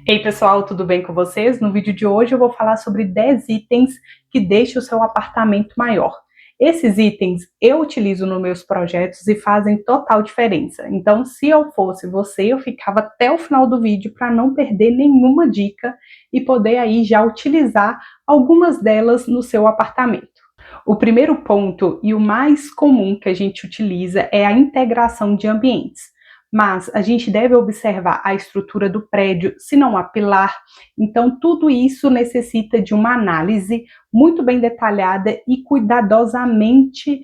Ei pessoal, tudo bem com vocês? No vídeo de hoje eu vou falar sobre 10 itens que deixam o seu apartamento maior. Esses itens eu utilizo nos meus projetos e fazem total diferença. Então, se eu fosse você, eu ficava até o final do vídeo para não perder nenhuma dica e poder aí já utilizar algumas delas no seu apartamento. O primeiro ponto e o mais comum que a gente utiliza é a integração de ambientes. Mas a gente deve observar a estrutura do prédio, se não há pilar. Então, tudo isso necessita de uma análise muito bem detalhada e cuidadosamente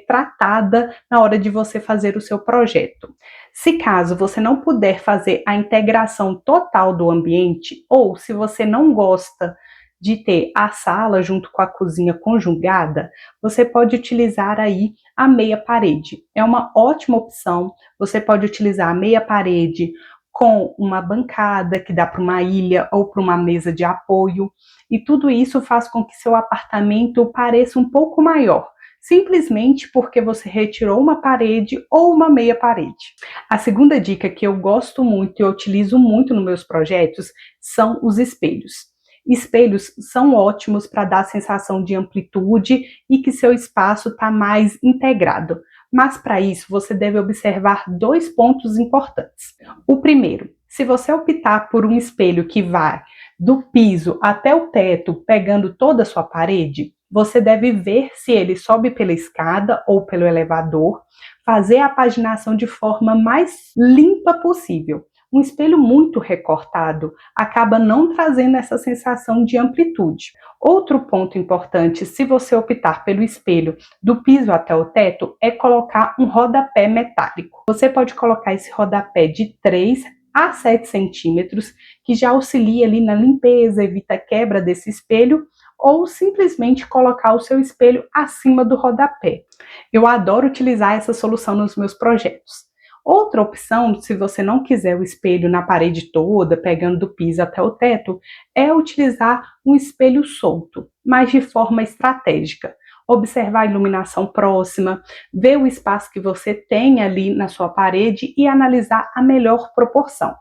tratada na hora de você fazer o seu projeto. Se caso você não puder fazer a integração total do ambiente, ou se você não gosta de ter a sala junto com a cozinha conjugada, você pode utilizar aí a meia parede. É uma ótima opção. Você pode utilizar a meia parede com uma bancada que dá para uma ilha ou para uma mesa de apoio, e tudo isso faz com que seu apartamento pareça um pouco maior, simplesmente porque você retirou uma parede ou uma meia parede. A segunda dica que eu gosto muito e eu utilizo muito nos meus projetos são os espelhos. Espelhos são ótimos para dar a sensação de amplitude e que seu espaço está mais integrado. Mas para isso você deve observar dois pontos importantes. O primeiro, se você optar por um espelho que vai do piso até o teto, pegando toda a sua parede, você deve ver se ele sobe pela escada ou pelo elevador, fazer a paginação de forma mais limpa possível. Um espelho muito recortado acaba não trazendo essa sensação de amplitude. Outro ponto importante, se você optar pelo espelho do piso até o teto, é colocar um rodapé metálico. Você pode colocar esse rodapé de 3 a 7 centímetros, que já auxilia ali na limpeza, evita a quebra desse espelho, ou simplesmente colocar o seu espelho acima do rodapé. Eu adoro utilizar essa solução nos meus projetos. Outra opção, se você não quiser o espelho na parede toda, pegando do piso até o teto, é utilizar um espelho solto, mas de forma estratégica. Observar a iluminação próxima, ver o espaço que você tem ali na sua parede e analisar a melhor proporção.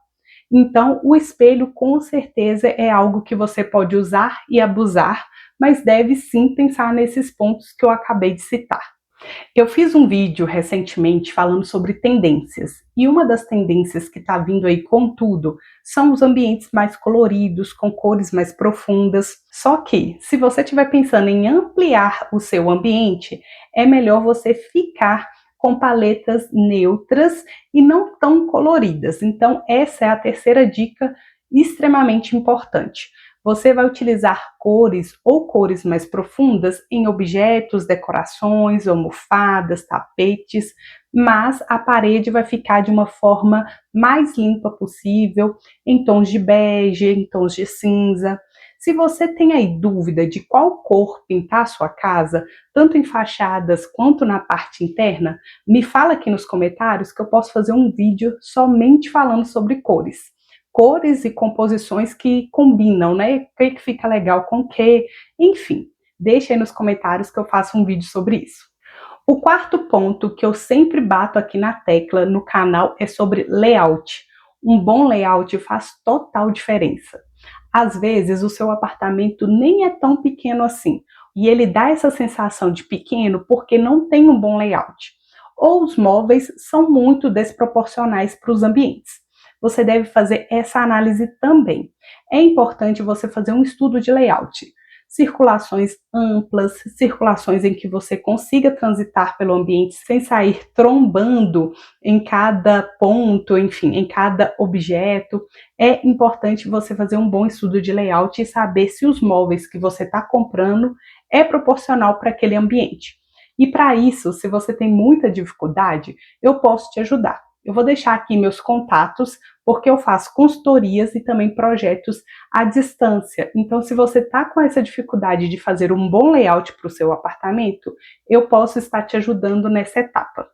Então, o espelho com certeza é algo que você pode usar e abusar, mas deve sim pensar nesses pontos que eu acabei de citar. Eu fiz um vídeo recentemente falando sobre tendências, e uma das tendências que está vindo aí com tudo são os ambientes mais coloridos, com cores mais profundas. Só que, se você estiver pensando em ampliar o seu ambiente, é melhor você ficar com paletas neutras e não tão coloridas. Então, essa é a terceira dica extremamente importante. Você vai utilizar cores ou cores mais profundas em objetos, decorações, almofadas, tapetes, mas a parede vai ficar de uma forma mais limpa possível, em tons de bege, em tons de cinza. Se você tem aí dúvida de qual cor pintar a sua casa, tanto em fachadas quanto na parte interna, me fala aqui nos comentários que eu posso fazer um vídeo somente falando sobre cores. Cores e composições que combinam, né? O que fica legal com o que, enfim. Deixa aí nos comentários que eu faço um vídeo sobre isso. O quarto ponto que eu sempre bato aqui na tecla no canal é sobre layout. Um bom layout faz total diferença. Às vezes o seu apartamento nem é tão pequeno assim, e ele dá essa sensação de pequeno porque não tem um bom layout. Ou os móveis são muito desproporcionais para os ambientes. Você deve fazer essa análise também. É importante você fazer um estudo de layout. Circulações amplas, circulações em que você consiga transitar pelo ambiente sem sair trombando em cada ponto, enfim, em cada objeto. É importante você fazer um bom estudo de layout e saber se os móveis que você está comprando é proporcional para aquele ambiente. E para isso, se você tem muita dificuldade, eu posso te ajudar. Eu vou deixar aqui meus contatos, porque eu faço consultorias e também projetos à distância. Então, se você está com essa dificuldade de fazer um bom layout para o seu apartamento, eu posso estar te ajudando nessa etapa.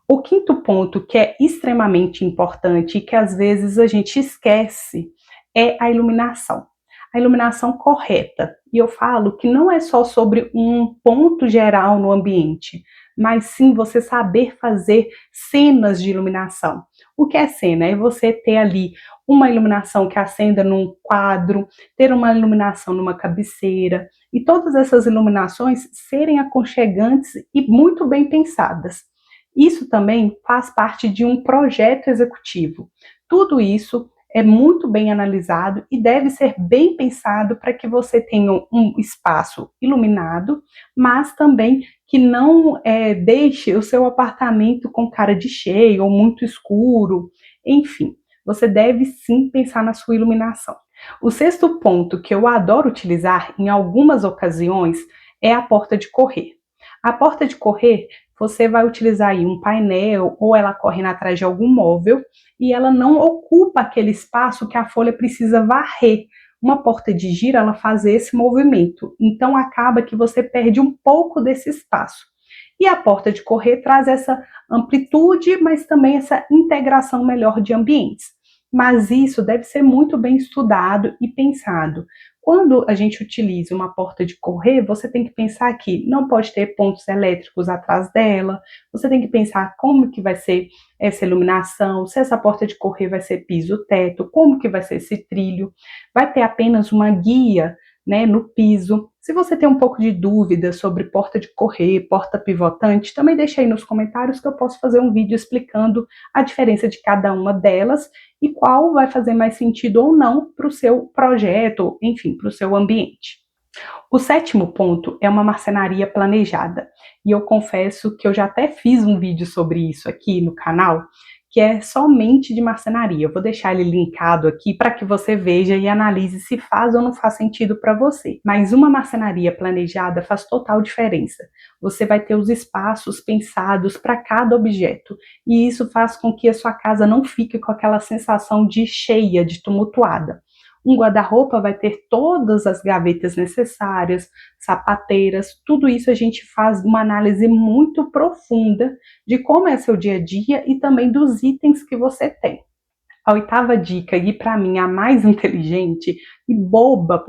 O quinto ponto, que é extremamente importante e que às vezes a gente esquece, é a iluminação. A iluminação correta. E eu falo que não é só sobre um ponto geral no ambiente, mas sim você saber fazer cenas de iluminação. O que é cena? É você ter ali uma iluminação que acenda num quadro, ter uma iluminação numa cabeceira, e todas essas iluminações serem aconchegantes e muito bem pensadas. Isso também faz parte de um projeto executivo. Tudo isso é muito bem analisado e deve ser bem pensado para que você tenha um espaço iluminado, mas também que não deixe o seu apartamento com cara de cheio ou muito escuro. Enfim, você deve sim pensar na sua iluminação. O sexto ponto que eu adoro utilizar em algumas ocasiões é a porta de correr. A porta de correr, você vai utilizar aí um painel ou ela corre atrás de algum móvel e ela não ocupa aquele espaço que a folha precisa varrer. Uma porta de giro, ela faz esse movimento, então acaba que você perde um pouco desse espaço. E a porta de correr traz essa amplitude, mas também essa integração melhor de ambientes. Mas isso deve ser muito bem estudado e pensado. Quando a gente utiliza uma porta de correr, você tem que pensar que não pode ter pontos elétricos atrás dela, você tem que pensar como que vai ser essa iluminação, se essa porta de correr vai ser piso-teto, como que vai ser esse trilho, vai ter apenas uma guia, né, no piso. Se você tem um pouco de dúvida sobre porta de correr, porta pivotante, também deixa aí nos comentários que eu posso fazer um vídeo explicando a diferença de cada uma delas e qual vai fazer mais sentido ou não para o seu projeto, enfim, para o seu ambiente. O sétimo ponto é uma marcenaria planejada. E eu confesso que eu já até fiz um vídeo sobre isso aqui no canal, que é somente de marcenaria. Eu vou deixar ele linkado aqui para que você veja e analise se faz ou não faz sentido para você. Mas uma marcenaria planejada faz total diferença. Você vai ter os espaços pensados para cada objeto. E isso faz com que a sua casa não fique com aquela sensação de cheia, de tumultuada. Um guarda-roupa vai ter todas as gavetas necessárias, sapateiras, tudo isso a gente faz uma análise muito profunda de como é seu dia a dia e também dos itens que você tem. A oitava dica, e para mim a mais inteligente e boba,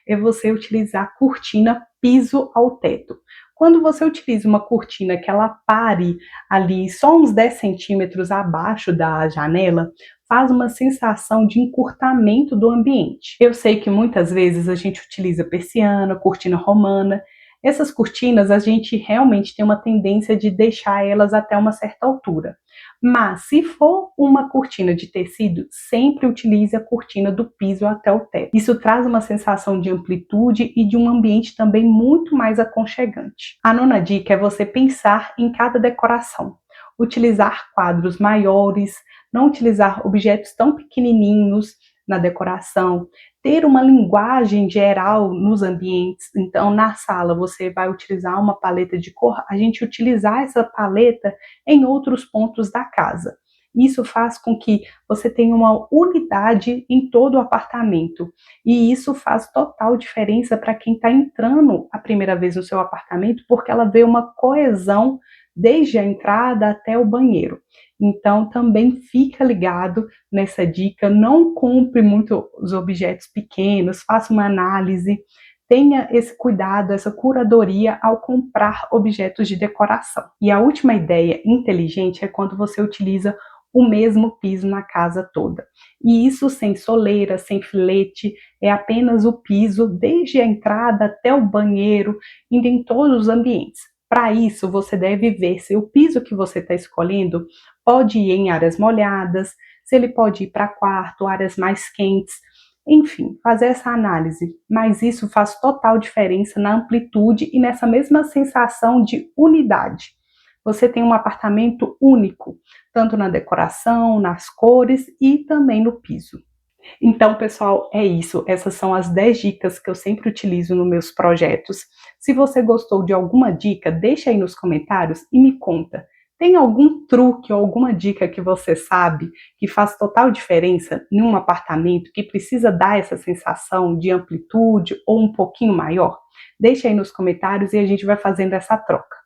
é você utilizar cortina piso ao teto. Quando você utiliza uma cortina que ela pare ali só uns 10 centímetros abaixo da janela, faz uma sensação de encurtamento do ambiente. Eu sei que muitas vezes a gente utiliza persiana, cortina romana. Essas cortinas a gente realmente tem uma tendência de deixar elas até uma certa altura. Mas se for uma cortina de tecido, sempre utilize a cortina do piso até o teto. Isso traz uma sensação de amplitude e de um ambiente também muito mais aconchegante. A nona dica é você pensar em cada decoração. Utilizar quadros maiores, não utilizar objetos tão pequenininhos na decoração, ter uma linguagem geral nos ambientes. Então, na sala, você vai utilizar uma paleta de cor, a gente utilizar essa paleta em outros pontos da casa. Isso faz com que você tenha uma unidade em todo o apartamento. E isso faz total diferença para quem está entrando a primeira vez no seu apartamento, porque ela vê uma coesão desde a entrada até o banheiro. Então, também fica ligado nessa dica, não compre muito os objetos pequenos, faça uma análise, tenha esse cuidado, essa curadoria ao comprar objetos de decoração. E a última ideia inteligente é quando você utiliza o mesmo piso na casa toda. E isso sem soleira, sem filete, é apenas o piso desde a entrada até o banheiro, indo em todos os ambientes. Para isso, você deve ver se o piso que você está escolhendo pode ir em áreas molhadas, se ele pode ir para quarto, áreas mais quentes, enfim, fazer essa análise. Mas isso faz total diferença na amplitude e nessa mesma sensação de unidade. Você tem um apartamento único, tanto na decoração, nas cores e também no piso. Então, pessoal, é isso. Essas são as 10 dicas que eu sempre utilizo nos meus projetos. Se você gostou de alguma dica, deixa aí nos comentários e me conta. Tem algum truque ou alguma dica que você sabe que faz total diferença em um apartamento que precisa dar essa sensação de amplitude ou um pouquinho maior? Deixa aí nos comentários e a gente vai fazendo essa troca.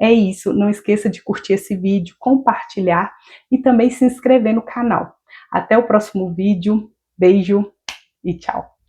É isso, não esqueça de curtir esse vídeo, compartilhar e também se inscrever no canal. Até o próximo vídeo. Beijo e tchau!